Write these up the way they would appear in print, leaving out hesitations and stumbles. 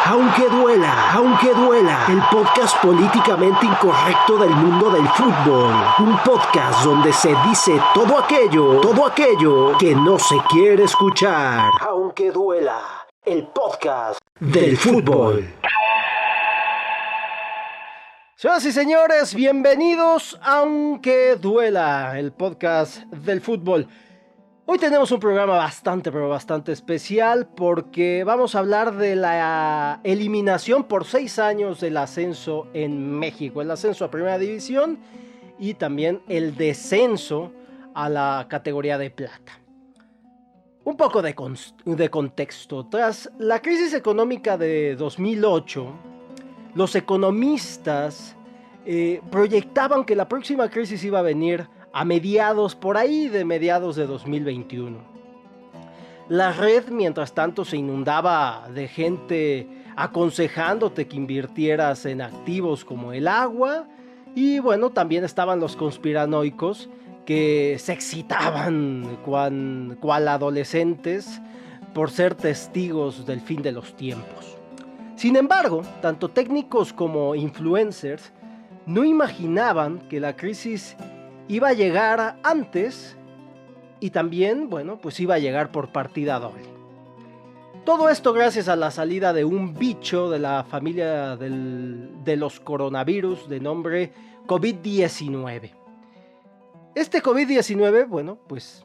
Aunque duela, el podcast políticamente incorrecto del mundo del fútbol. Un podcast donde se dice todo aquello que no se quiere escuchar. Aunque duela, el podcast del fútbol. Señoras y señores, bienvenidos a Aunque duela, el podcast del fútbol. Hoy tenemos un programa bastante especial porque vamos a hablar de la eliminación por 6 años del ascenso en México, el ascenso a Primera División y también el descenso a la categoría de plata. Un poco de contexto. Tras la crisis económica de 2008, los economistas proyectaban que la próxima crisis iba a venir a mediados de 2021. La red, mientras tanto, se inundaba de gente aconsejándote que invirtieras en activos como el agua. Y bueno, también estaban los conspiranoicos que se excitaban cual adolescentes por ser testigos del fin de los tiempos. Sin embargo, tanto técnicos como influencers no imaginaban que la crisis iba a llegar antes y también, bueno, pues iba a llegar por partida doble. Todo esto gracias a la salida de un bicho de la familia de los coronavirus de nombre COVID-19. Este COVID-19, bueno, pues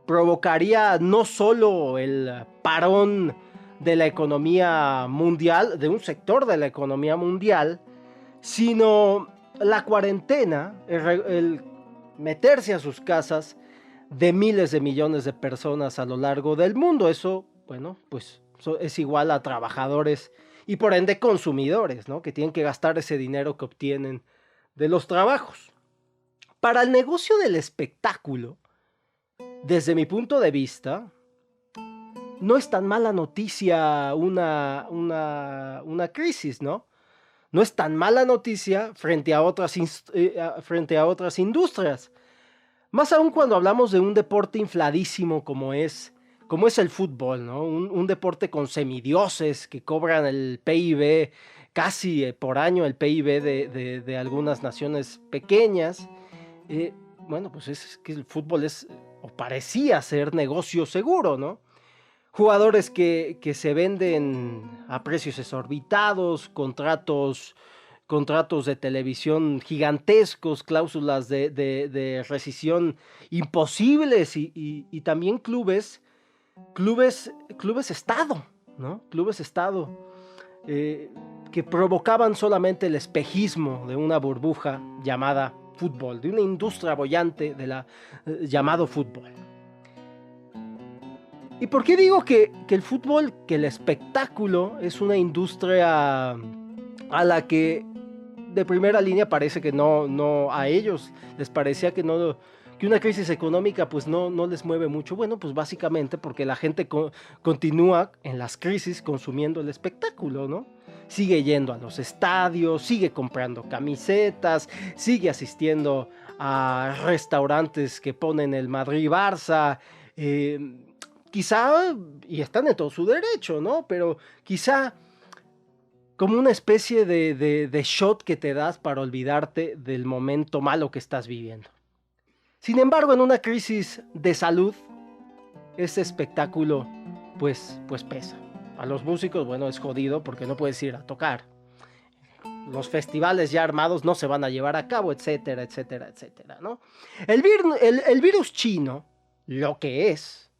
provocaría no solo el parón de la economía mundial, de un sector de la economía mundial, sino la cuarentena, el meterse a sus casas de miles de millones de personas a lo largo del mundo. Eso, bueno, pues es igual a trabajadores y por ende consumidores, ¿no? Que tienen que gastar ese dinero que obtienen de los trabajos. Para el negocio del espectáculo, desde mi punto de vista, no es tan mala noticia una crisis, ¿no? No es tan mala noticia frente a otras industrias. Más aún cuando hablamos de un deporte infladísimo como es el fútbol, ¿no? Un deporte con semidioses que cobran el PIB casi por año, el PIB de algunas naciones pequeñas. Bueno, pues es que el fútbol o parecía ser negocio seguro, ¿no? Jugadores que se venden a precios exorbitados, contratos de televisión gigantescos, cláusulas de rescisión imposibles y también clubes estado, ¿no? Clubes estado que provocaban solamente el espejismo de una burbuja llamada fútbol, de una industria boyante llamado fútbol. ¿Y por qué digo que el fútbol, que el espectáculo es una industria a la que de primera línea parece que no a ellos les parecía que una crisis económica pues no les mueve mucho? Bueno, pues básicamente porque la gente continúa en las crisis consumiendo el espectáculo, ¿no? Sigue yendo a los estadios, sigue comprando camisetas, sigue asistiendo a restaurantes que ponen el Madrid-Barça, quizá, y están en todo su derecho, ¿no? Pero quizá como una especie de shot que te das para olvidarte del momento malo que estás viviendo. Sin embargo, en una crisis de salud, ese espectáculo, pues pesa. A los músicos, bueno, es jodido porque no puedes ir a tocar. Los festivales ya armados no se van a llevar a cabo, etcétera, ¿no? El virus chino, lo que es,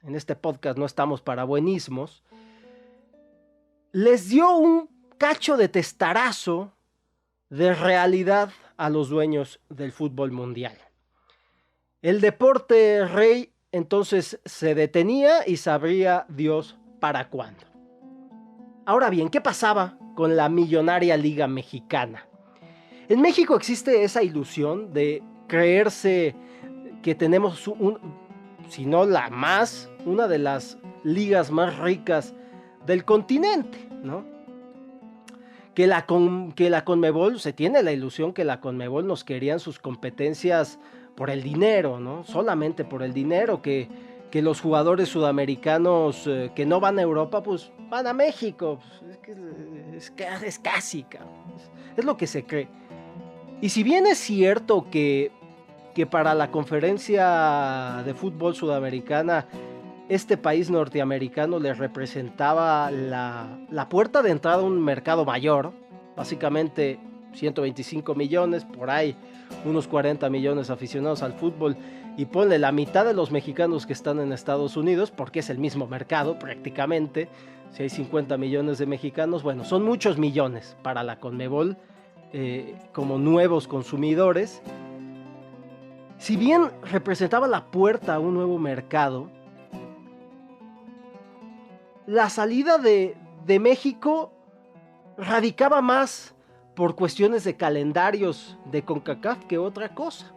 en este podcast no estamos para buenismos, les dio un cacho de testarazo de realidad a los dueños del fútbol mundial. El deporte rey entonces se detenía y sabría Dios para cuándo. Ahora bien, ¿qué pasaba con la millonaria Liga Mexicana? En México existe esa ilusión de creerse que tenemos si no la más, una de las ligas más ricas del continente, ¿no? Que la Conmebol, se tiene la ilusión que la Conmebol nos querían sus competencias por el dinero, ¿no? Solamente por el dinero, que que los jugadores sudamericanos que no van a Europa, pues van a México. Es casi, cabrón. Es lo que se cree. Y si bien es cierto que para la conferencia de fútbol sudamericana este país norteamericano le representaba la puerta de entrada a un mercado mayor, básicamente 125 millones, por ahí unos 40 millones aficionados al fútbol, y ponle la mitad de los mexicanos que están en Estados Unidos, porque es el mismo mercado prácticamente, si hay 50 millones de mexicanos, bueno, son muchos millones para la CONMEBOL como nuevos consumidores. Si bien representaba la puerta a un nuevo mercado, la salida de México radicaba más por cuestiones de calendarios de CONCACAF que otra cosa.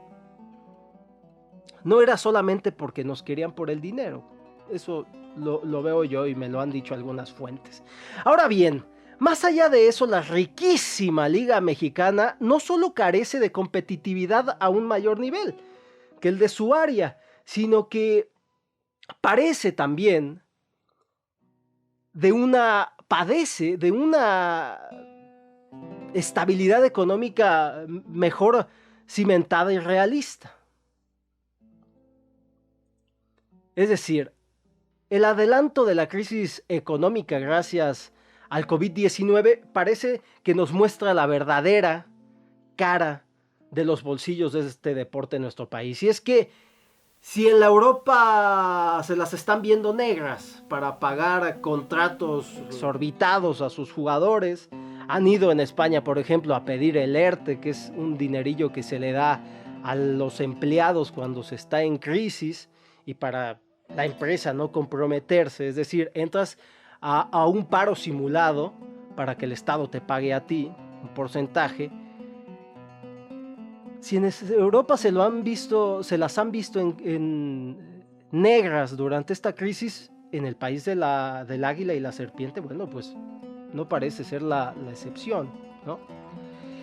No era solamente porque nos querían por el dinero. Eso lo veo yo y me lo han dicho algunas fuentes. Ahora bien, más allá de eso, la riquísima Liga Mexicana no solo carece de competitividad a un mayor nivel que el de su área, sino que padece también padece de una estabilidad económica mejor cimentada y realista. Es decir, el adelanto de la crisis económica gracias al COVID-19 parece que nos muestra la verdadera cara de los bolsillos de este deporte en nuestro país. Y es que si en la Europa se las están viendo negras para pagar contratos exorbitados a sus jugadores, han ido en España, por ejemplo, a pedir el ERTE, que es un dinerillo que se le da a los empleados cuando se está en crisis y para la empresa no comprometerse, es decir, entras a un paro simulado para que el Estado te pague a ti un porcentaje. Si en Europa se las han visto en negras durante esta crisis, en el país del águila y la serpiente, bueno, pues no parece ser la excepción, ¿no?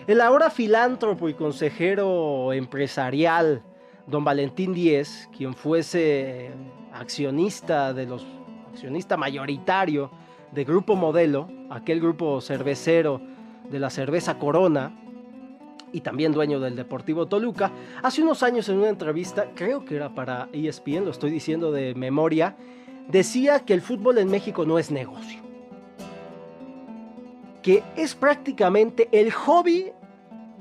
El ahora filántropo y consejero empresarial don Valentín Díez, quien fuese accionista mayoritario de Grupo Modelo, aquel grupo cervecero de la cerveza Corona, y también dueño del Deportivo Toluca, hace unos años en una entrevista, creo que era para ESPN, lo estoy diciendo de memoria, decía que el fútbol en México no es negocio, que es prácticamente el hobby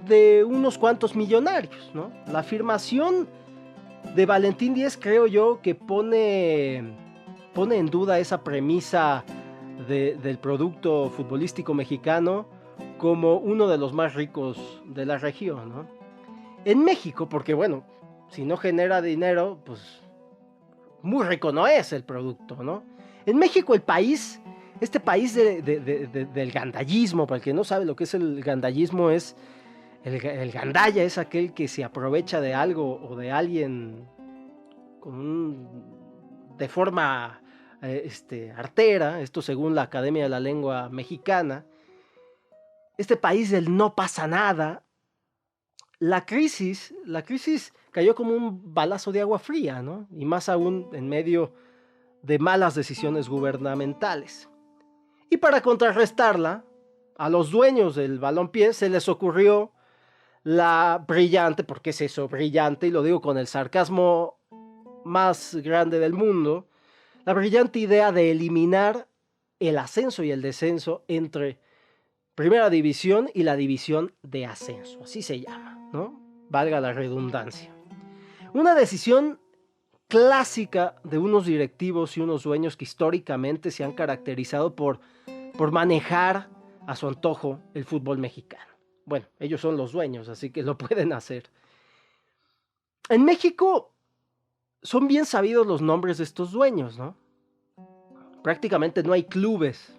de unos cuantos millonarios, ¿no? La afirmación de Valentín Díez creo yo que pone en duda esa premisa del producto futbolístico mexicano como uno de los más ricos de la región, ¿no? En México, porque bueno, si no genera dinero, pues muy rico no es el producto, ¿no? En México este país del gandallismo, para el que no sabe lo que es el gandallismo, es el gandalla es aquel que se aprovecha de algo o de alguien de forma artera, esto según la Academia de la Lengua Mexicana. Este país del no pasa nada, la crisis cayó como un balazo de agua fría, ¿no? Y más aún en medio de malas decisiones gubernamentales. Y para contrarrestarla, a los dueños del balompié se les ocurrió la brillante, porque es eso, brillante, y lo digo con el sarcasmo más grande del mundo, la brillante idea de eliminar el ascenso y el descenso entre Primera División y la División de Ascenso, así se llama, ¿no? Valga la redundancia. Una decisión clásica de unos directivos y unos dueños que históricamente se han caracterizado por manejar a su antojo el fútbol mexicano. Bueno, ellos son los dueños, así que lo pueden hacer. En México son bien sabidos los nombres de estos dueños, ¿no? Prácticamente no hay clubes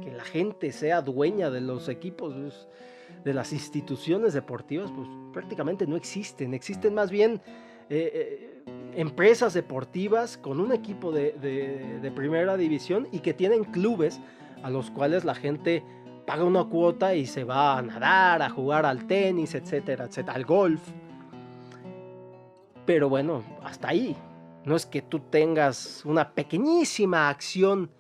que la gente sea dueña de los equipos, de las instituciones deportivas, pues prácticamente no existen. Existen más bien empresas deportivas con un equipo de primera división y que tienen clubes a los cuales la gente paga una cuota y se va a nadar, a jugar al tenis, etcétera, etcétera, al golf. Pero bueno, hasta ahí. no es que tú tengas una pequeñísima acción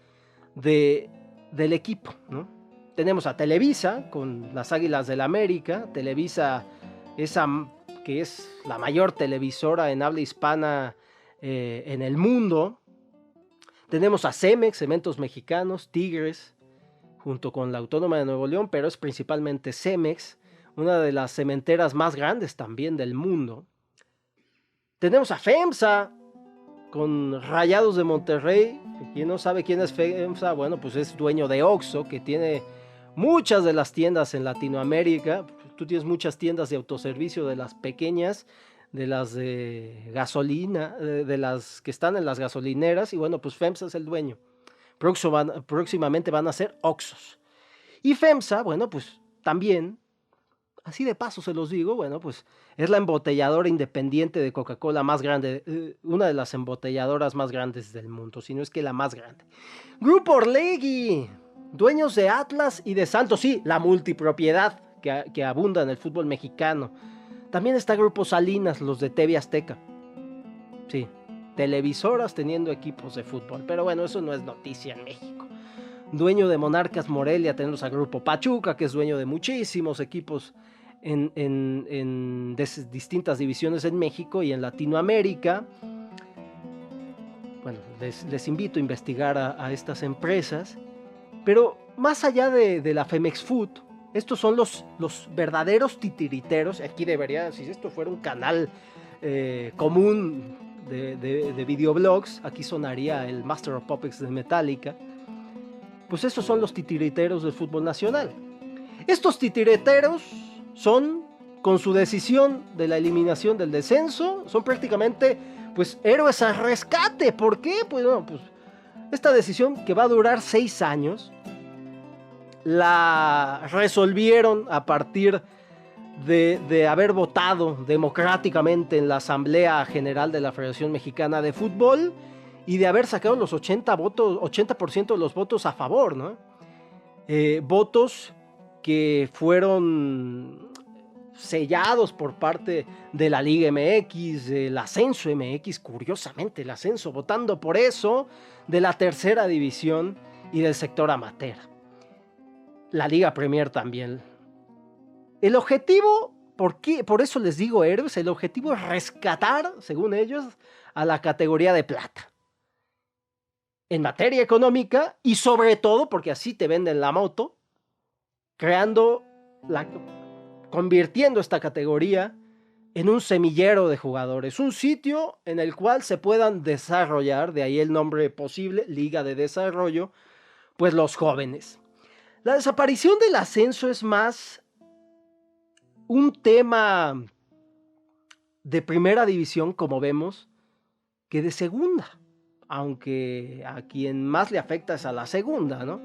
del equipo, ¿no? Tenemos a Televisa con las Águilas del América. Televisa, esa que es la mayor televisora en habla hispana en el mundo. Tenemos a Cemex, Cementos Mexicanos, Tigres, junto con la Autónoma de Nuevo León, pero es principalmente Cemex, una de las cementeras más grandes también del mundo. Tenemos a FEMSA, con Rayados de Monterrey. Quien no sabe quién es FEMSA, bueno, pues es dueño de Oxxo, que tiene muchas de las tiendas en Latinoamérica. Tú tienes muchas tiendas de autoservicio, de las pequeñas, de las de gasolina, de las que están en las gasolineras, y bueno, pues FEMSA es el dueño. Próximamente van a ser Oxxos. Y FEMSA, bueno, pues también, así de paso se los digo, bueno, pues es la embotelladora independiente de Coca-Cola más grande, una de las embotelladoras más grandes del mundo, si no es que la más grande. Grupo Orlegui, dueños de Atlas y de Santos, sí, la multipropiedad que abunda en el fútbol mexicano. También está Grupo Salinas, los de TV Azteca. Sí, televisoras teniendo equipos de fútbol, pero bueno, eso no es noticia en México. Dueño de Monarcas Morelia, tenemos a Grupo Pachuca, que es dueño de muchísimos equipos en distintas divisiones en México y en Latinoamérica. Bueno, les invito a investigar a estas empresas, pero más allá de la Femex Food, estos son los verdaderos titiriteros. Aquí debería, si esto fuera un canal común de videoblogs, aquí sonaría el Master of Puppets de Metallica. Pues estos son los titiriteros del fútbol nacional. Estos titiriteros son, con su decisión de la eliminación del descenso, son prácticamente pues héroes al rescate. ¿Por qué? Pues no, pues esta decisión, que va a durar 6 años, la resolvieron a partir de haber votado democráticamente en la Asamblea General de la Federación Mexicana de Fútbol y de haber sacado los 80% de los votos a favor, ¿no? Votos que fueron sellados por parte de la Liga MX, del Ascenso MX, curiosamente el Ascenso votando por eso, de la Tercera División y del sector amateur. La Liga Premier también. El objetivo, por eso les digo héroes, el objetivo es rescatar, según ellos, a la categoría de plata. En materia económica y sobre todo, porque así te venden la moto, convirtiendo esta categoría en un semillero de jugadores, un sitio en el cual se puedan desarrollar, de ahí el nombre posible, Liga de Desarrollo, pues los jóvenes. La desaparición del ascenso es más un tema de primera división, como vemos, que de segunda, aunque a quien más le afecta es a la segunda, ¿no?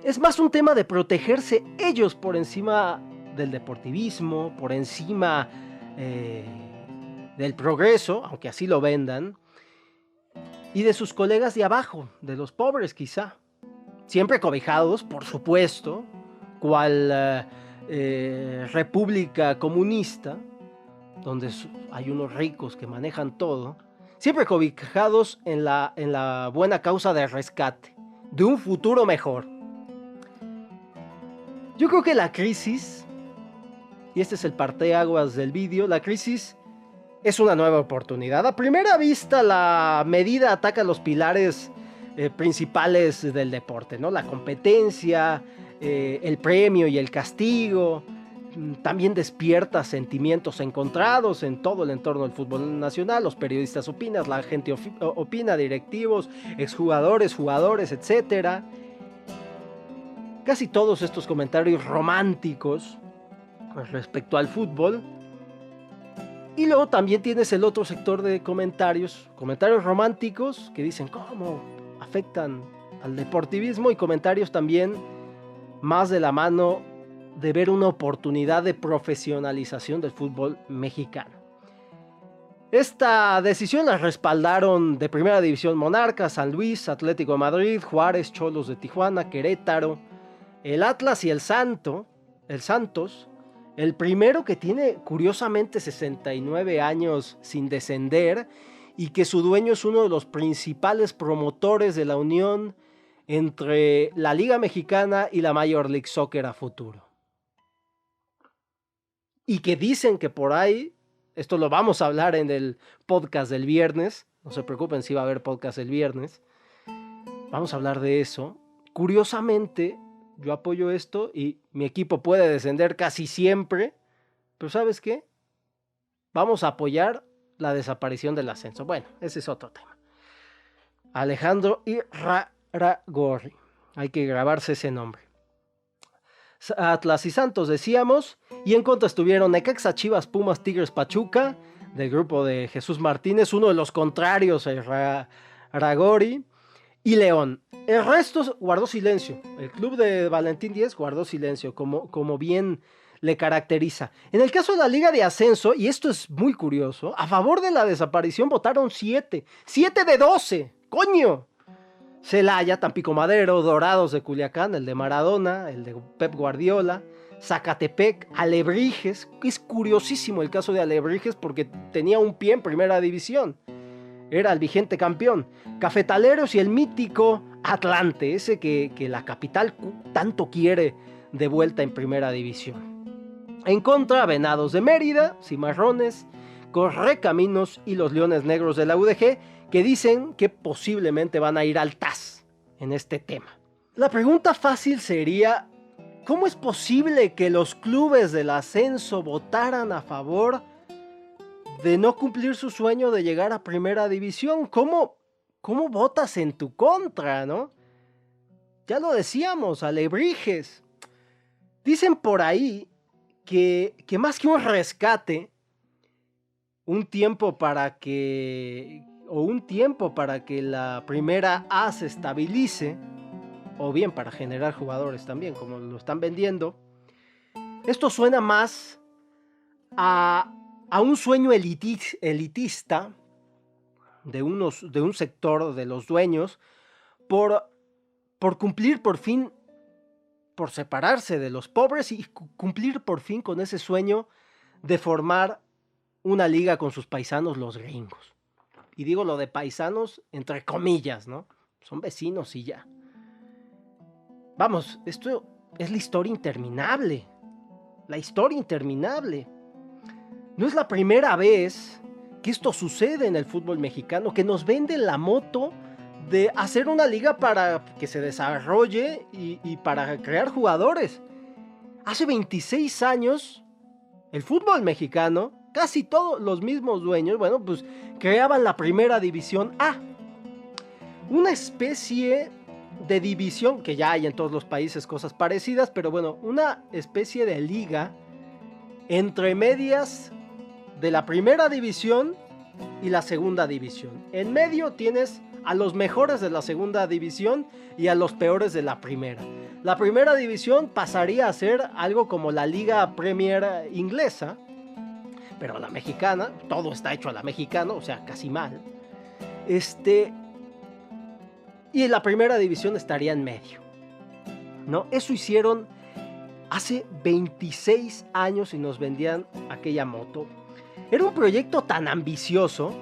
Es más un tema de protegerse ellos por encima del deportivismo, por encima del progreso, aunque así lo vendan, y de sus colegas de abajo, de los pobres quizá, siempre cobijados, por supuesto, cual república comunista, donde hay unos ricos que manejan todo, siempre cobijados en la buena causa de rescate, de un futuro mejor. Yo creo que la crisis, y este es el parteaguas del vídeo, la crisis es una nueva oportunidad. A primera vista, la medida ataca los pilares principales del deporte, ¿no? La competencia, el premio y el castigo. También despierta sentimientos encontrados en todo el entorno del fútbol nacional. Los periodistas opinan, la gente opina, directivos, exjugadores, jugadores, etc. Casi todos estos comentarios románticos respecto al fútbol. Y luego también tienes el otro sector de comentarios románticos que dicen cómo afectan al deportivismo, y comentarios también más de la mano de ver una oportunidad de profesionalización del fútbol mexicano. Esta decisión la respaldaron de Primera División Monarcas, San Luis, Atlético de Madrid, Juárez, Cholos de Tijuana, Querétaro, el Atlas y el Santos, el primero que tiene curiosamente 69 años sin descender y que su dueño es uno de los principales promotores de la unión entre la Liga Mexicana y la Major League Soccer a futuro. Y que dicen que por ahí, esto lo vamos a hablar en el podcast del viernes, no se preocupen si va a haber podcast el viernes, vamos a hablar de eso. Curiosamente, yo apoyo esto y mi equipo puede descender casi siempre, pero ¿sabes qué? Vamos a apoyar la desaparición del ascenso. Bueno, ese es otro tema. Alejandro Irarrágorri. Hay que grabarse ese nombre. Atlas y Santos decíamos. Y en contra estuvieron Necaxa, Chivas, Pumas, Tigres, Pachuca. Del grupo de Jesús Martínez. Uno de los contrarios a Irarrágorri. Y León. El resto guardó silencio. El club de Valentín Díez guardó silencio. Como bien le caracteriza. En el caso de la Liga de Ascenso, y esto es muy curioso, a favor de la desaparición votaron 7. 7 de 12. ¡Coño! Celaya, Tampico Madero, Dorados de Culiacán, el de Maradona, el de Pep Guardiola, Zacatepec, Alebrijes. Es curiosísimo el caso de Alebrijes porque tenía un pie en primera división. Era el vigente campeón. Cafetaleros y el mítico Atlante, ese que la capital tanto quiere de vuelta en primera división. En contra, Venados de Mérida, Cimarrones, Correcaminos y los Leones Negros de la UDG, que dicen que posiblemente van a ir al TAS en este tema. La pregunta fácil sería, ¿cómo es posible que los clubes del ascenso votaran a favor de no cumplir su sueño de llegar a primera división? ¿Cómo votas en tu contra, no? Ya lo decíamos, Alebrijes. Dicen por ahí que más que un rescate, un tiempo para que la primera A se estabilice, o bien para generar jugadores también, como lo están vendiendo, esto suena más a un sueño elitista de un sector de los dueños por cumplir por fin, por separarse de los pobres y cumplir por fin con ese sueño de formar una liga con sus paisanos los gringos. Y digo lo de paisanos entre comillas, ¿no? Son vecinos y ya. Vamos, esto es la historia interminable. La historia interminable. No es la primera vez que esto sucede en el fútbol mexicano, que nos venden la moto de hacer una liga para que se desarrolle y para crear jugadores. Hace 26 años, el fútbol mexicano, casi todos los mismos dueños, bueno, pues creaban la primera división A. Una especie de división, que ya hay en todos los países cosas parecidas, pero bueno, una especie de liga entre medias de la primera división y la segunda división. En medio tienes a los mejores de la segunda división y a los peores de la primera. La primera división pasaría a ser algo como la Liga Premier inglesa, pero la mexicana, todo está hecho a la mexicana, o sea, casi mal. Y la primera división estaría en medio, ¿no? Eso hicieron hace 26 años y nos vendían aquella moto. Era un proyecto tan ambicioso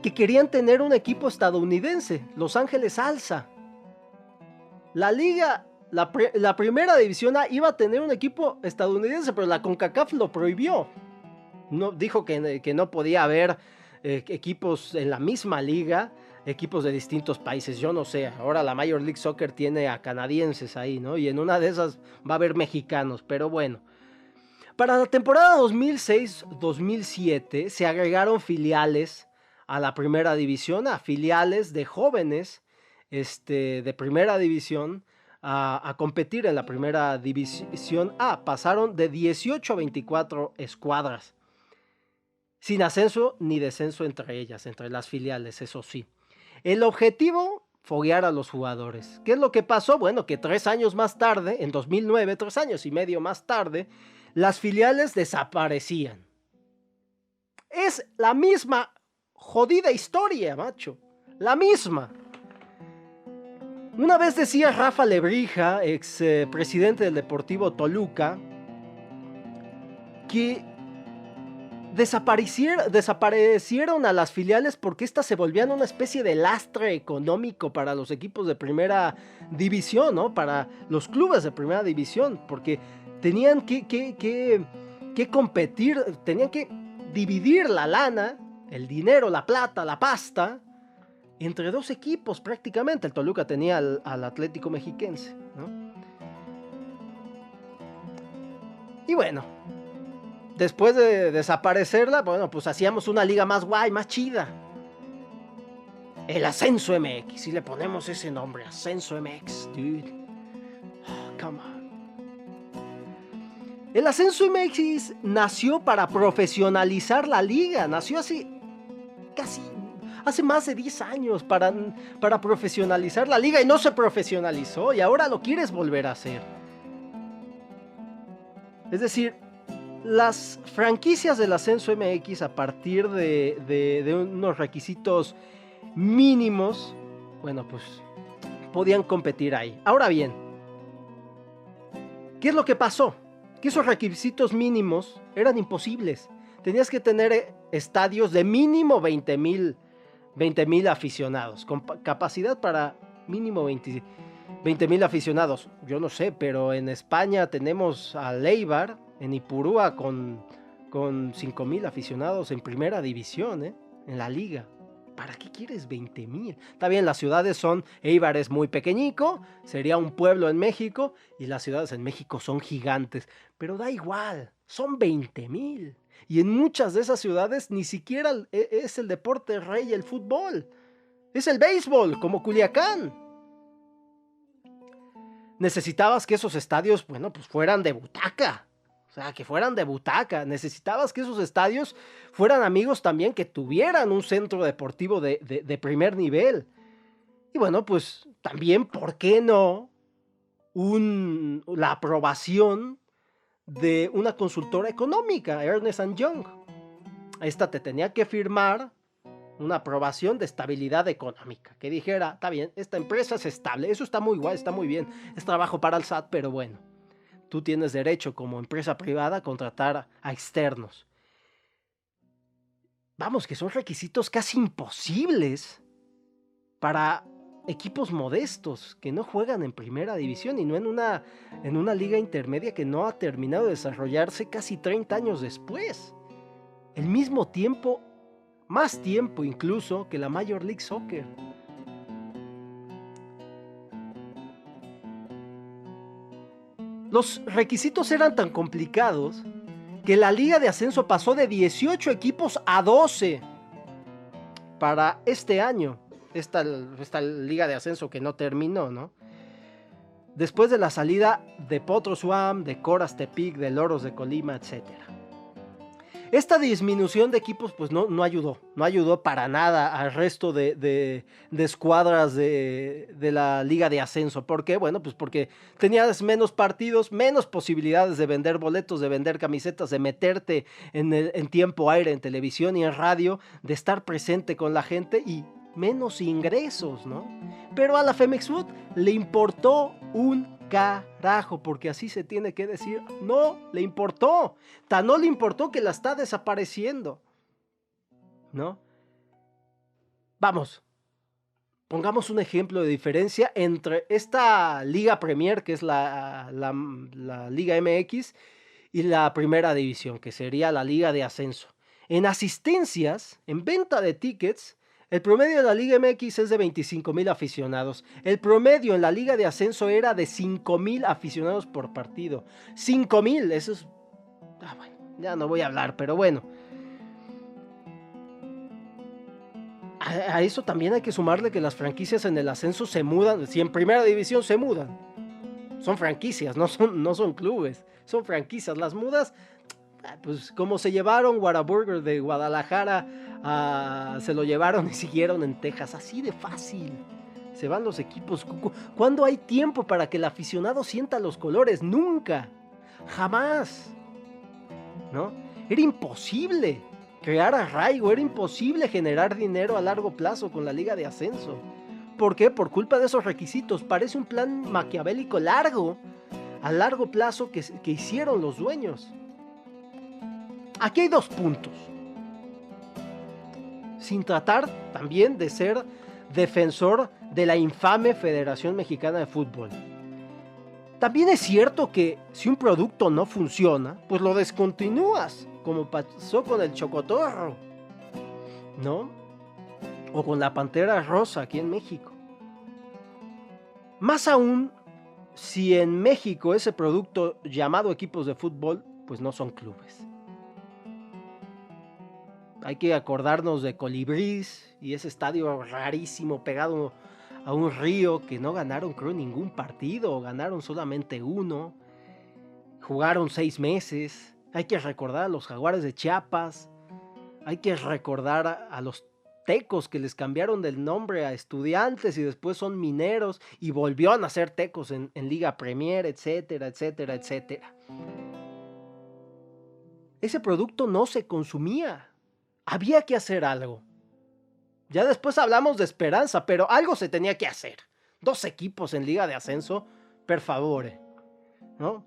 que querían tener un equipo estadounidense, Los Ángeles Alza. La liga, la primera división A iba a tener un equipo estadounidense, pero la CONCACAF lo prohibió. No, dijo que no podía haber equipos en la misma liga, equipos de distintos países. Yo no sé, ahora la Major League Soccer tiene a canadienses ahí, ¿no? Y en una de esas va a haber mexicanos, pero bueno. Para la temporada 2006-2007 se agregaron filiales a la primera división, a filiales de jóvenes de primera división a competir en la primera división A. Pasaron de 18 a 24 escuadras, sin ascenso ni descenso entre ellas, entre las filiales, eso sí. El objetivo, foguear a los jugadores. ¿Qué es lo que pasó? Bueno, que 3 años más tarde, en 2009, 3 años y medio más tarde, las filiales desaparecían. Es la misma jodida historia, macho. La misma. Una vez decía Rafa Lebrija, ex presidente del Deportivo Toluca, que desaparecieron a las filiales porque éstas se volvían una especie de lastre económico para los equipos de primera división, ¿no? Para los clubes de primera división, porque tenían que competir, tenían que dividir la lana, el dinero, la plata, la pasta, entre dos equipos prácticamente. El Toluca tenía al Atlético Mexiquense, ¿no? Y bueno, después de desaparecerla, bueno, pues hacíamos una liga más guay, más chida. El Ascenso MX, y le ponemos ese nombre, Ascenso MX, dude. Oh, come on. El Ascenso MX nació para profesionalizar la liga, nació hace más de 10 años para profesionalizar la liga y no se profesionalizó y ahora lo quieres volver a hacer. Es decir, las franquicias del Ascenso MX, a partir de unos requisitos mínimos, bueno, pues podían competir ahí. Ahora bien, ¿qué es lo que pasó? Que esos requisitos mínimos eran imposibles. Tenías que tener estadios de mínimo 20,000 aficionados, con capacidad para mínimo 20,000 aficionados. Yo no sé, pero en España tenemos a Eibar, en Ipurúa, con 5,000 aficionados en primera división, en la liga. ¿Para qué quieres 20,000? Está bien, las ciudades son... Eibar es muy pequeñico, sería un pueblo en México, y las ciudades en México son gigantes. Pero da igual, son 20,000. Y en muchas de esas ciudades ni siquiera es el deporte rey el fútbol. Es el béisbol, como Culiacán. Necesitabas que esos estadios, bueno, pues fueran de butaca. O sea, que fueran de butaca. Necesitabas que esos estadios fueran amigos también, que tuvieran un centro deportivo de primer nivel. Y bueno, pues también, ¿por qué no? La aprobación de una consultora económica, Ernst & Young. Esta te tenía que firmar una aprobación de estabilidad económica, que dijera, está bien, esta empresa es estable. Eso está muy guay, está muy bien. Es trabajo para el SAT, pero bueno. Tú tienes derecho como empresa privada a contratar a externos. Vamos, que son requisitos casi imposibles para equipos modestos que no juegan en primera división y no en una liga intermedia que no ha terminado de desarrollarse casi 30 años después. El mismo tiempo, más tiempo incluso que la Major League Soccer. Los requisitos eran tan complicados que la liga de ascenso pasó de 18 equipos a 12 para este año. Esta liga de ascenso que no terminó, ¿no? Después de la salida de Potros UAM, de Coras Tepic, de Loros de Colima, etc. Esta disminución de equipos pues no ayudó para nada al resto de escuadras de la liga de ascenso. ¿Por qué? Bueno, pues porque tenías menos partidos, menos posibilidades de vender boletos, de vender camisetas, de meterte en tiempo aire, en televisión y en radio, de estar presente con la gente y menos ingresos, ¿no? Pero a la Femex Food le importó un carajo, porque así se tiene que decir. No le importó, tan no le importó que la está desapareciendo, ¿no? Vamos, pongamos un ejemplo de diferencia entre esta Liga Premier, que es la Liga MX, y la Primera División, que sería la Liga de Ascenso. En asistencias, en venta de tickets, el promedio de la Liga MX es de 25,000 aficionados. El promedio en la Liga de Ascenso era de 5,000 aficionados por partido. 5,000, eso es... bueno, ya no voy a hablar, pero bueno. A eso también hay que sumarle que las franquicias en el ascenso se mudan. Si en Primera División se mudan, son franquicias, no son clubes. Son franquicias. Las mudas... pues como se llevaron Whataburger de Guadalajara, se lo llevaron y siguieron en Texas, así de fácil. Se van los equipos. ¿Cuándo hay tiempo para que el aficionado sienta los colores? Nunca, jamás, ¿no? Era imposible crear arraigo, era imposible generar dinero a largo plazo con la liga de ascenso. ¿Por qué? Por culpa de esos requisitos. Parece un plan maquiavélico a largo plazo que hicieron los dueños. Aquí hay 2 puntos. Sin tratar también de ser defensor de la infame Federación Mexicana de Fútbol. También es cierto que si un producto no funciona, pues lo descontinúas, como pasó con el chocotorro, ¿no? O con la pantera rosa aquí en México. Más aún, si en México ese producto llamado equipos de fútbol, pues no son clubes. Hay que acordarnos de Colibrís y ese estadio rarísimo pegado a un río que no ganaron, creo, ningún partido, ganaron solamente uno, jugaron 6 meses. Hay que recordar a los Jaguares de Chiapas, hay que recordar a los Tecos que les cambiaron del nombre a Estudiantes y después son Mineros y volvieron a ser Tecos en Liga Premier, etcétera, etcétera, etcétera. Ese producto no se consumía. Había que hacer algo. Ya después hablamos de esperanza, pero algo se tenía que hacer. 2 equipos en Liga de Ascenso, per favore, ¿no?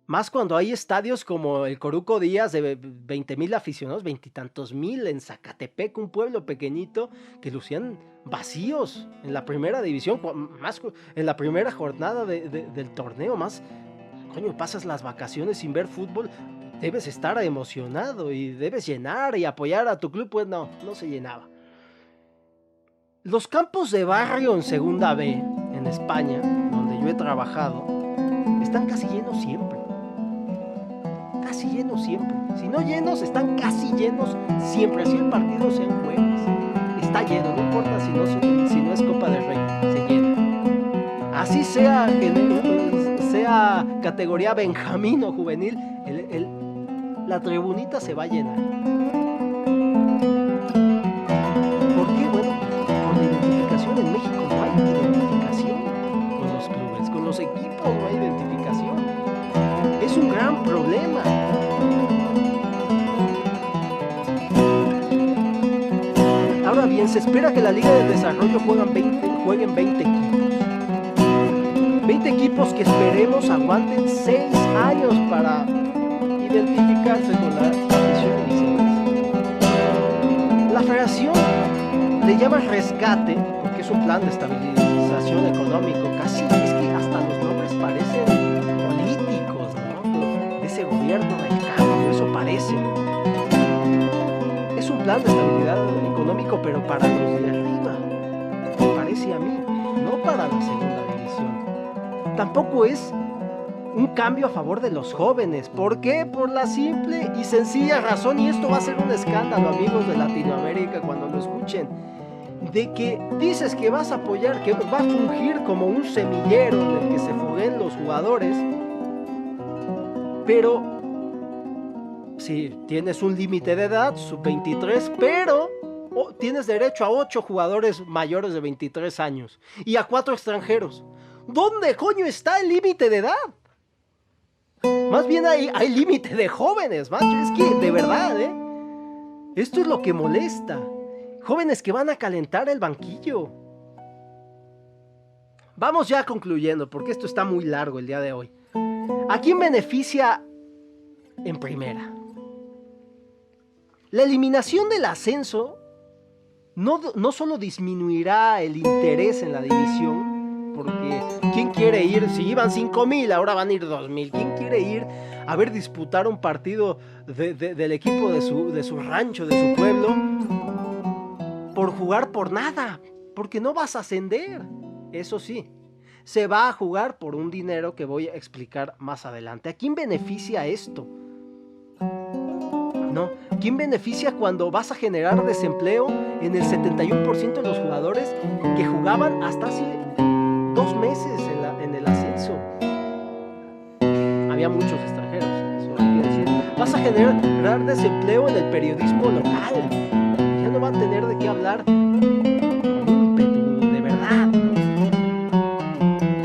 Más cuando hay estadios como el Coruco Díaz de 20,000 aficionados, 20 y tantos mil en Zacatepec, un pueblo pequeñito, que lucían vacíos en la primera división, más en la primera jornada del torneo, más, coño, pasas las vacaciones sin ver fútbol. Debes estar emocionado y debes llenar y apoyar a tu club. Pues no se llenaba. Los campos de barrio en Segunda B, en España, donde yo he trabajado, están casi llenos siempre. Casi llenos siempre. Si no llenos, están casi llenos siempre. Así el partido sea en jueves. Está lleno, no importa si no es Copa del Rey, se llena. Así sea categoría Benjamín o juvenil, la tribunita se va a llenar. ¿Por qué? Bueno, por la identificación. En México no hay identificación con los clubes, con los equipos no hay identificación. Es un gran problema. Ahora bien, se espera que la Liga de Desarrollo jueguen 20 equipos. 20 equipos que esperemos aguanten 6 años para identificarse con la afición licenciada. La federación le llama rescate porque es un plan de estabilización económico. Casi es que hasta los nombres parecen políticos, ¿no? De ese gobierno del cambio, eso parece. Es un plan de estabilidad económico, pero para los de arriba, me parece a mí, no para la segunda división. Tampoco es un cambio a favor de los jóvenes. ¿Por qué? Por la simple y sencilla razón, y esto va a ser un escándalo, amigos de Latinoamérica, cuando lo escuchen, de que dices que vas a apoyar, que va a fungir como un semillero en el que se foguen los jugadores, pero sí, tienes un límite de edad, sub-23, pero tienes derecho a 8 jugadores mayores de 23 años y a 4 extranjeros. ¿Dónde coño está el límite de edad? Más bien hay límite de jóvenes, macho. Es que, de verdad, esto es lo que molesta. Jóvenes que van a calentar el banquillo. Vamos ya concluyendo, porque esto está muy largo el día de hoy. ¿A quién beneficia en primera? La eliminación del ascenso no solo disminuirá el interés en la división, porque ¿quién quiere ir? Si iban 5,000, ahora van a ir 2,000. ¿Quién quiere ir a ver disputar un partido del equipo de su rancho, de su pueblo, por jugar por nada? Porque no vas a ascender. Eso sí, se va a jugar por un dinero que voy a explicar más adelante. ¿A quién beneficia esto? No, ¿quién beneficia cuando vas a generar desempleo en el 71% de los jugadores que jugaban hasta hace 2 meses en el ascenso? Había muchos extranjeros, eso hay que decir. Vas a generar desempleo en el periodismo local. Ya no va a tener de qué hablar con ímpetu, de verdad, ¿no?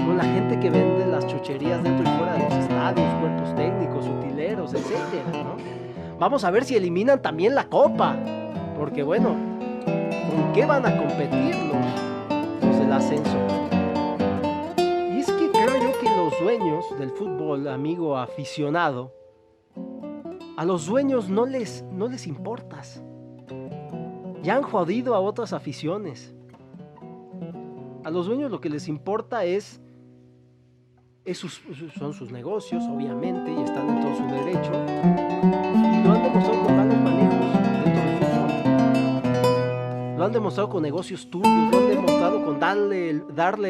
Con la gente que vende las chucherías dentro y fuera de los estadios, cuerpos técnicos, utileros, etcétera, ¿no? Vamos a ver si eliminan también la copa, porque bueno, ¿con qué van a competir los del ascenso? Y es que creo yo que los los dueños del fútbol, amigo aficionado, a los dueños no les importas. Ya han jodido a otras aficiones. A los dueños lo que les importa son sus negocios, obviamente, y están en todo su derecho. Y lo han demostrado con malos manejos dentro del fútbol. Lo han demostrado con negocios turbios, lo han demostrado con darle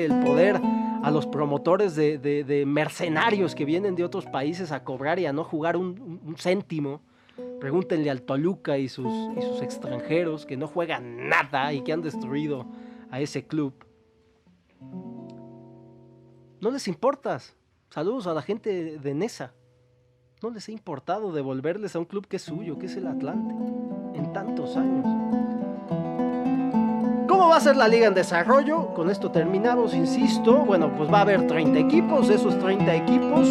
el poder a los promotores de mercenarios que vienen de otros países a cobrar y a no jugar un céntimo. Pregúntenle al Toluca y sus extranjeros que no juegan nada y que han destruido a ese club. No les importas. Saludos a la gente de Nesa. No les ha importado devolverles a un club que es suyo, que es el Atlante, en tantos años. ¿Cómo va a ser la liga en desarrollo? Con esto terminamos, insisto. Bueno, pues va a haber 30 equipos. Esos 30 equipos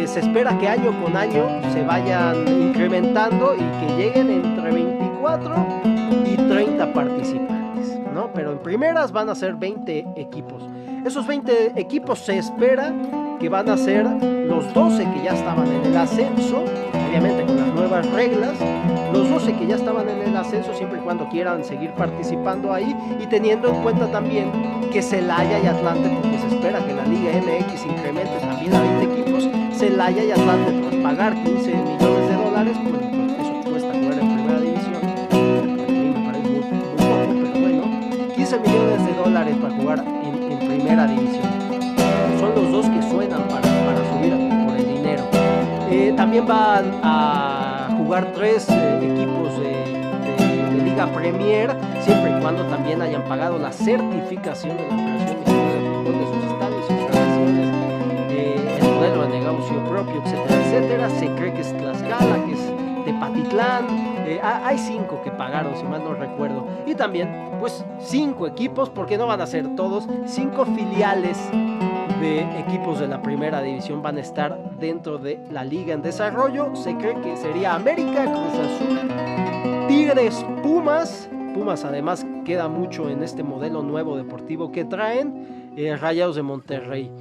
se espera que año con año se vayan incrementando y que lleguen entre 24 y 30 participantes, ¿no? Pero en primeras van a ser 20 equipos. Esos 20 equipos se espera que van a ser los 12 que ya estaban en el ascenso, obviamente con las nuevas reglas, los 12 que ya estaban en el ascenso siempre y cuando quieran seguir participando ahí, y teniendo en cuenta también que Celaya y Atlante, porque se espera que la Liga MX incremente también a 20 equipos, Celaya y Atlante por pagar $15 millones, pues eso cuesta jugar en primera división. A mí me parece muy poco, pero bueno, $15 millones para jugar en primera división. Son los dos que suenan para subir por el dinero. También van a jugar 3 equipos de Liga Premier, siempre y cuando también hayan pagado la certificación de la Federación Mexicana de Fútbol de sus estadios, instalaciones, el modelo de negocio propio, etcétera, etcétera. Se cree que es Tlaxcala, que es Tepatitlán. Hay 5 que pagaron, si mal no recuerdo. Y también, pues, 5 equipos, porque no van a ser todos, 5 filiales de equipos de la primera división van a estar dentro de la liga en desarrollo. Se cree que sería América, Cruz Azul, Tigres, Pumas. Pumas además queda mucho en este modelo nuevo deportivo que traen, Rayados de Monterrey.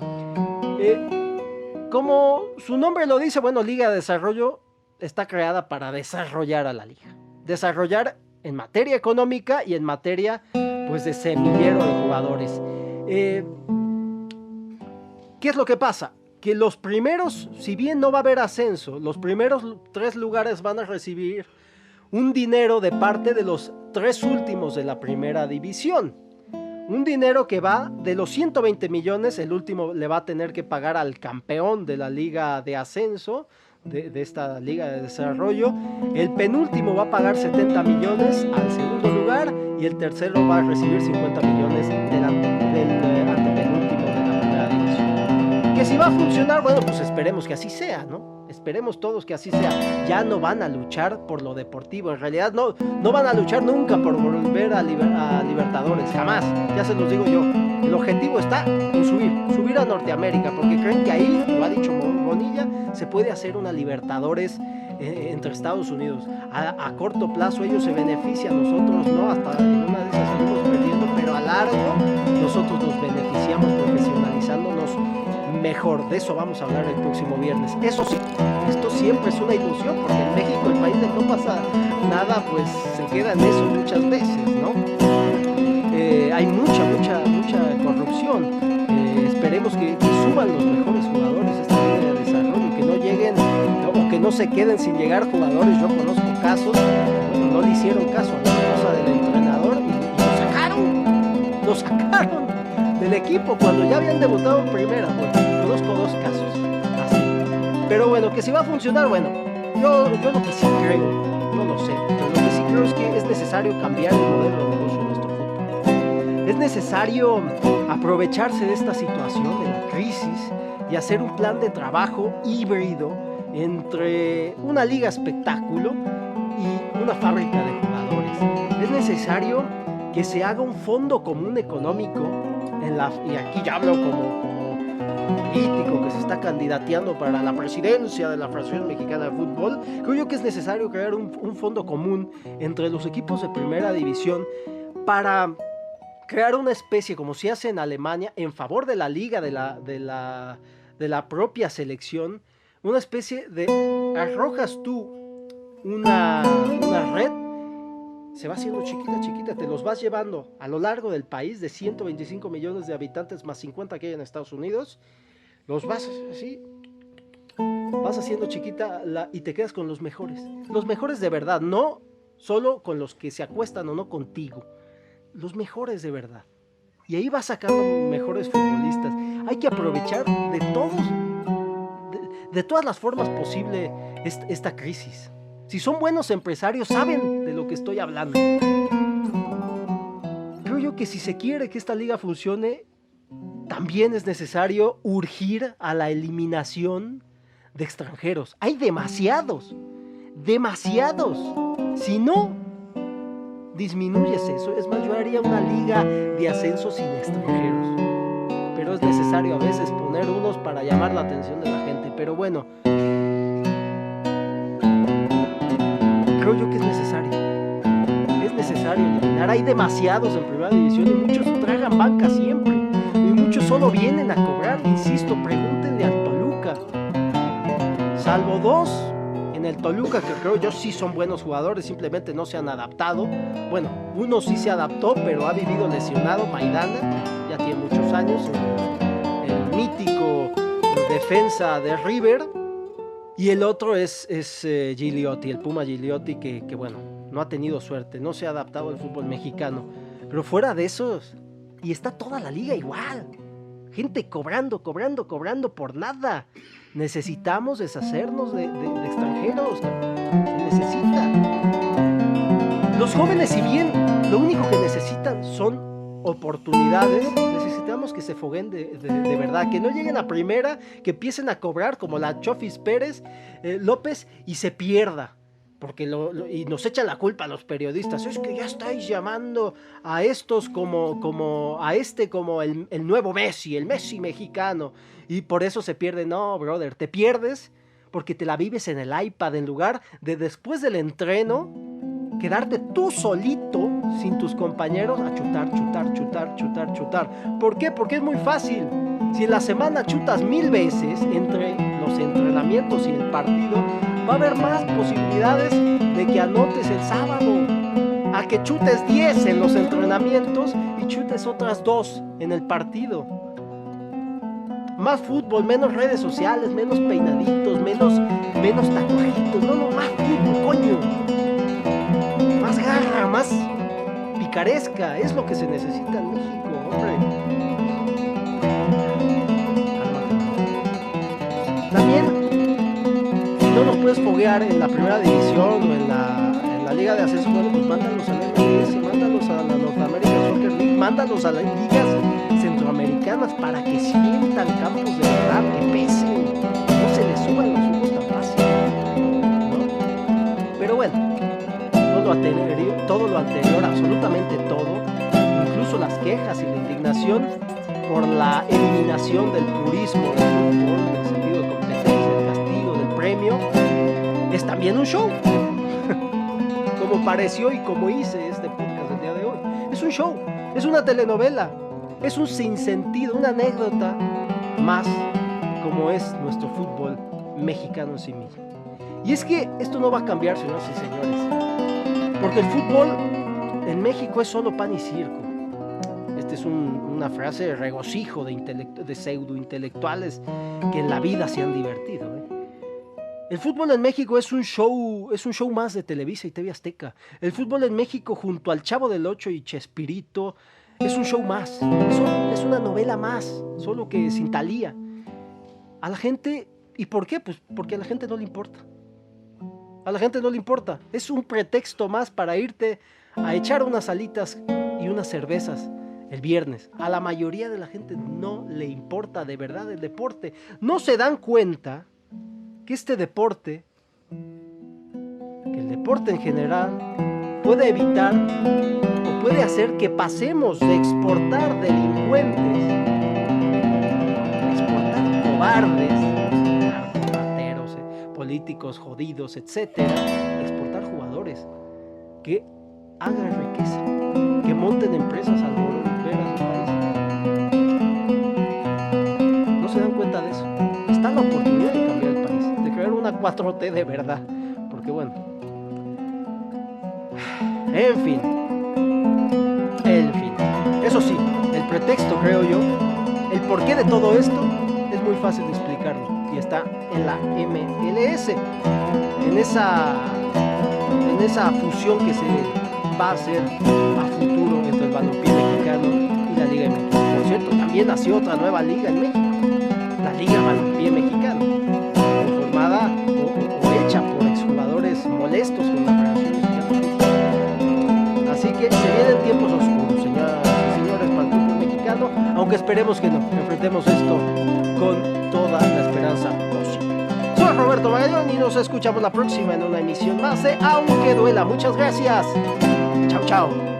Como su nombre lo dice, bueno, Liga de Desarrollo está creada para desarrollar a la liga. Desarrollar en materia económica y en materia, pues, de semillero de jugadores. ¿Qué es lo que pasa? Que los primeros, si bien no va a haber ascenso, los primeros 3 lugares van a recibir un dinero de parte de los 3 últimos de la primera división. Un dinero que va de los 120 millones, el último le va a tener que pagar al campeón de la liga de ascenso, de esta liga de desarrollo. El penúltimo va a pagar 70 millones al segundo lugar y el tercero va a recibir 50 millones del antepenúltimo de la primera división. Que si va a funcionar, bueno, pues esperemos que así sea, ¿no? Esperemos todos que así sea. Ya no van a luchar por lo deportivo, en realidad no van a luchar nunca por volver a Libertadores, jamás, ya se los digo yo. El objetivo está en subir a Norteamérica, porque creen que ahí, lo ha dicho Bonilla, se puede hacer una Libertadores entre Estados Unidos. A corto plazo ellos se benefician, nosotros no, hasta en una de esas salimos perdiendo, pero a largo nosotros nos beneficiamos profesionalizándonos mejor. De eso vamos a hablar el próximo viernes. Eso sí, esto siempre es una ilusión, porque en México, el país del no pasa nada, pues se queda en eso muchas veces, ¿no? Hay mucha corrupción. Esperemos que suban los mejores jugadores de esta liga de desarrollo, que no lleguen o que no se queden sin llegar jugadores. Yo conozco casos, no le hicieron caso a la esposa del entrenador y lo sacaron del equipo cuando ya habían debutado en primera. Bueno, conozco 2 casos así. Pero bueno, que si va a funcionar, bueno, yo lo que sí creo, no lo sé, pero lo que sí creo es que es necesario cambiar el modelo de negocio de nuestro fútbol. Es necesario aprovecharse de esta situación, de la crisis, y hacer un plan de trabajo híbrido entre una liga espectáculo y una fábrica de jugadores. Es necesario que se haga un fondo común económico, y aquí ya hablo como político que se está candidateando para la presidencia de la Federación Mexicana de Fútbol. Creo yo que es necesario crear un fondo común entre los equipos de primera división para crear una especie, como se hace en Alemania, en favor de la liga de de la propia selección, una especie de arrojas tú una red, se va haciendo chiquita, te los vas llevando a lo largo del país de 125 millones de habitantes más 50 que hay en Estados Unidos, los vas así, vas haciendo chiquita y te quedas con los mejores de verdad, no solo con los que se acuestan o no contigo, los mejores de verdad. Y ahí vas sacando mejores futbolistas. Hay que aprovechar de todas las formas posibles esta crisis. Si son buenos empresarios, saben de lo que estoy hablando. Creo yo que si se quiere que esta liga funcione, también es necesario urgir a la eliminación de extranjeros. Hay demasiados. Si no, disminuyes eso. Es más, yo haría una liga de ascenso sin extranjeros. Pero es necesario a veces poner unos para llamar la atención de la gente. Pero bueno, creo yo que es necesario eliminar. Hay demasiados en primera división y muchos tragan banca siempre. Y muchos solo vienen a cobrar. Insisto, pregúntenle al Toluca. Salvo 2 en el Toluca, que creo yo sí son buenos jugadores, simplemente no se han adaptado. Bueno, uno sí se adaptó, pero ha vivido lesionado, Maidana, ya tiene muchos años, el mítico defensa de River, y el otro es Gigliotti, el Puma Gigliotti, que bueno, no ha tenido suerte, no se ha adaptado al fútbol mexicano, pero fuera de esos, y está toda la liga igual, gente cobrando por nada. Necesitamos deshacernos de extranjeros. Se necesita. Los jóvenes, si bien lo único que necesitan son oportunidades, necesitamos que se foguen de verdad, que no lleguen a primera, que empiecen a cobrar como la Chofis Pérez López y se pierda. Porque y nos echan la culpa a los periodistas. Es que ya estáis llamando a estos como el nuevo Messi, el Messi mexicano. Y por eso se pierde. No, brother, te pierdes porque te la vives en el iPad en lugar de después del entreno quedarte tú solito sin tus compañeros a chutar. ¿Por qué? Porque es muy fácil. Si en la semana chutas 1000 veces entre los entrenamientos y el partido, va a haber más posibilidades de que anotes el sábado, a que chutes 10 en los entrenamientos y chutes otras 2 en el partido. Más fútbol, menos redes sociales, menos peinaditos, menos tatuajitos, no, más fútbol, coño. Más garra, más picaresca, es lo que se necesita en México, hombre. También, si no nos puedes foguear en la primera división o en la liga de ascenso, bueno, pues mándalos a la MLS, mándalos a la North American Soccer League, mándalos a las ligas centroamericanas para que sientan campos de verdad, que pesen, no se les suban los humos tan fácil, ¿no? Pero bueno, todo lo anterior, absolutamente todo, incluso las quejas y la indignación por la eliminación del purismo del fútbol, del sentido de competencia, del castigo, del premio, es también un show. Como pareció y como hice este podcast el día de hoy. Es un show, es una telenovela, es un sinsentido, una anécdota más como es nuestro fútbol mexicano en sí mismo. Y es que esto no va a cambiar, señoras y señores, porque el fútbol en México es solo pan y circo. Esta es una frase de regocijo de pseudo-intelectuales que en la vida se han divertido, ¿eh? El fútbol en México es un show más de Televisa y TV Azteca. El fútbol en México, junto al Chavo del Ocho y Chespirito, es un show más. Es una novela más, solo que sin Thalía. A la gente, ¿y por qué? Pues porque a la gente no le importa. A la gente no le importa. Es un pretexto más para irte a echar unas alitas y unas cervezas el viernes. A la mayoría de la gente no le importa de verdad el deporte. No se dan cuenta que este deporte, que el deporte en general, puede evitar o puede hacer que pasemos de exportar delincuentes, exportar cobardes, rateros, políticos jodidos, etcétera, exportar jugadores que hagan riqueza, que monten empresas al volver a su país. No se dan cuenta de eso. 4T de verdad. Porque bueno. En fin. Eso sí, el pretexto, creo yo, el porqué de todo esto es muy fácil de explicarlo. Y está en la MLS. En esa fusión que se va a hacer a futuro entre el balompié mexicano y la Liga MX. Por cierto, también nació otra nueva liga en México, la Liga Balompié Mexicana, formada o hecha por exjugadores molestos con la Federación Mexicana de Fútbol. Así que se vienen tiempos oscuros, señoras y señores, para el fútbol mexicano, aunque esperemos que no, enfrentemos esto con toda la esperanza posible. Soy Roberto Magallón y nos escuchamos la próxima en una emisión más de Aunque Duela. Muchas gracias. Chao, chao.